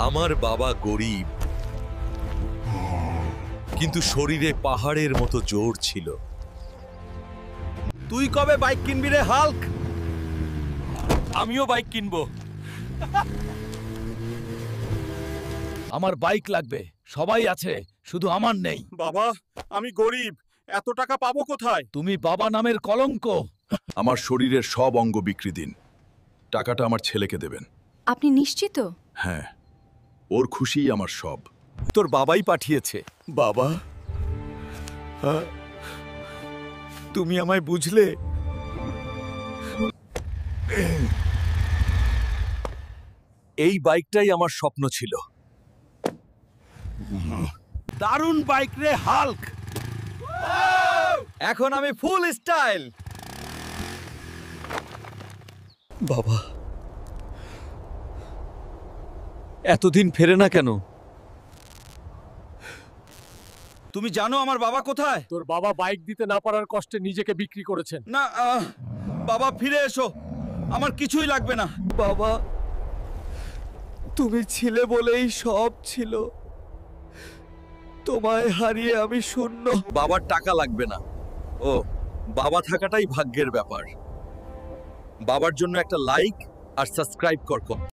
আমার বাবা গরিব, কিন্তু শরীরে পাহাড়ের মতো জোর ছিল। তুই কবে বাইক কিনবি রে হাল্ক? আমিও বাইক কিনবো। আমার বাইক লাগবে, সবাই আছে, শুধু আমার নেই। বাবা, আমি গরিব, এত টাকা পাবো কোথায়? তুমি বাবা নামের কলঙ্ক। আমার শরীরের সব অঙ্গ বিক্রি দিন, টাকাটা আমার ছেলেকে দেবেন। আপনি নিশ্চিত? হ্যাঁ, ওর খুশিই আমার সব। তোর বাবাই পাঠিয়েছে। বাবা, তুমি আমায় বুঝলে? এই বাইকটাই আমার স্বপ্ন ছিল। দারুণ বাইক রে হাল্ক। এখন আমি ফুল স্টাইল। বাবা, এতদিন ফেরে না কেন? তুমি জানো আমার বাবা কোথায়? তোর বাবা বাইক দিতে না পারার কষ্টে নিজেকে বিক্রি করেছেন। না, বাবা ফিরে এসো, আমার কিছুই লাগবে না। বাবা, তুমি ছিলে বলেই সব ছিল, তোমায় হারিয়ে আমি শূন্য। বাবার টাকা লাগবে না। ও, বাবা থাকাটাই ভাগ্যের ব্যাপার। বাবার জন্য একটা লাইক আর সাবস্ক্রাইব কর।